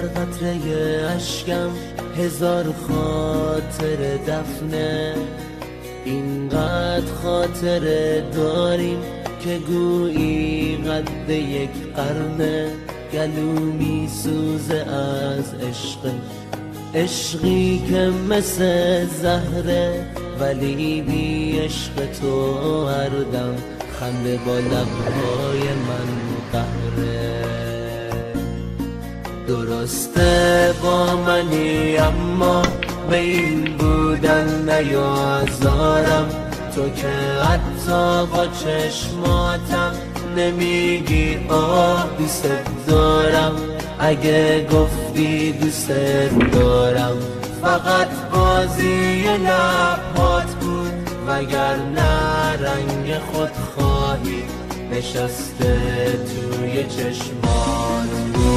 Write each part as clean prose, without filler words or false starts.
قطره اشکم هزار خاطر دفنه. اینقدر خاطره داریم که گویی قد یک قرنه. گلو می سوزه از عشقی که مثل زهره، ولی بی عشق تو هر دم خنده با لبهای من قهره. درسته با منی اما به این بودن نیازارم. تو که حتی با چشماتم نمیگی آه دوست دارم. اگه گفتی دوست دارم فقط بازی لبات بود، وگرنه رنگ خودخواهی نشسته توی چشمان بود.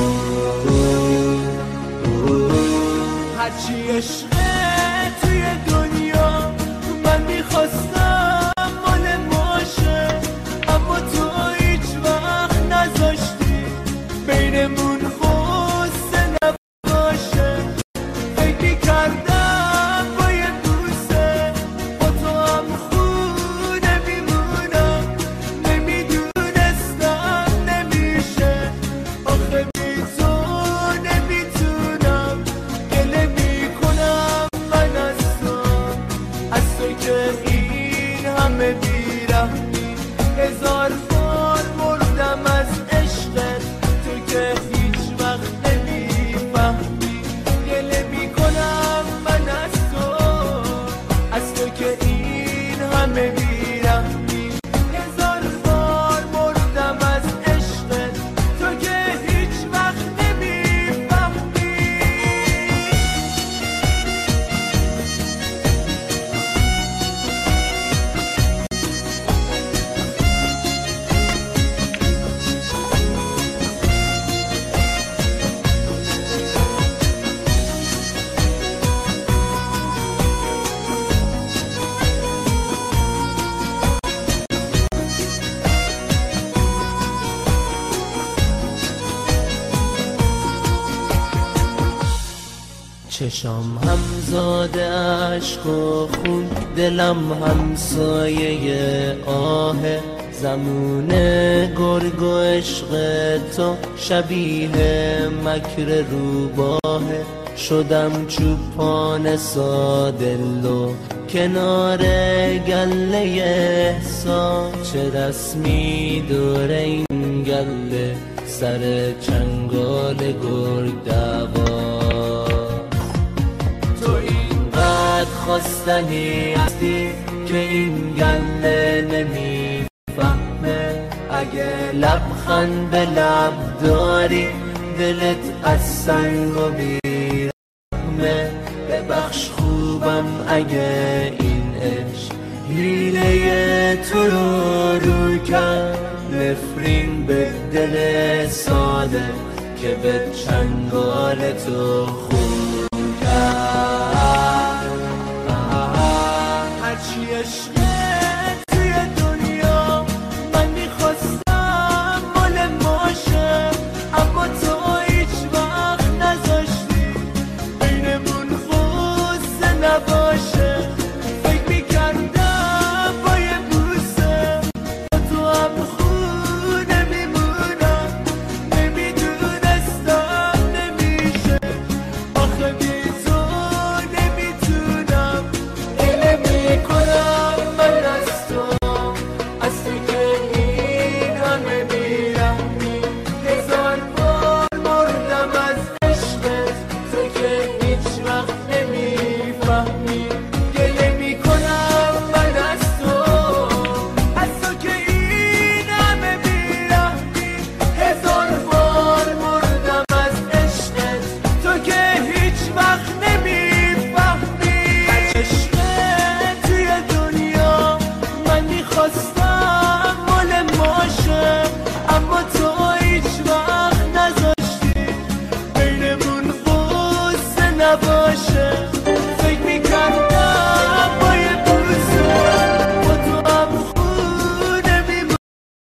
هرچی عشقه توی دنیا من میخواستم مال باشه، اما تو هیچ وقت نذاشتی بینمون غصه نباشه. فکر میکردم با یه بوسه با تو هم خونه میمونم، نمیدونستم نمیشه. آخه بی تو نمیتونم، گله میکنم من از تو که این همه بیرحمی. هزار بار مردم از عشقت، تو که هیچ وقت نمیفهمی. گله میکنم من از تو که این همه بیرحمی. هزار بار مردم از عشقت، تو که هیچ وقت نمیفهمی. چشام همزاده عشق و خون، دلم همسایه آهه. زمون گرگ و عشق تو شبیه مکر روباهه. شدم چوپان سادلو کنار گله احساس. چه رسمی دور این گله سر چنگال گرگ دوا. خواستنی هستی که این گله نمیفهمه. اگه لبخند به لب داری دلت از سنگ و بیرحمه. ببخش خوبم اگه این عشق حیله تو رو کرد. نفرین به دل ساده که به چنگال تو خون کرد. هرچی عشقه توی دنیا من میخواستم مال باشه، اما تو هیچ وقت نذاشتی بینمون غصه نباشه. فکر میکردم با یه بوسه با تو هم خونه میمونم، نمیدونستم نمیشه. آخه بی تو نمیتونم، گله میکنم من از تو که این همه بیرحمی. هزار بار مردم از عشقت، تو که هیچ وقت نمیفهمی. گله میکنم من از تو که این همه بیرحمی. هزار بار مردم از عشقت، تو که هیچ وقت نمیفهمی. عشقت توی دنیا من میخواستم مال باشه، اما تو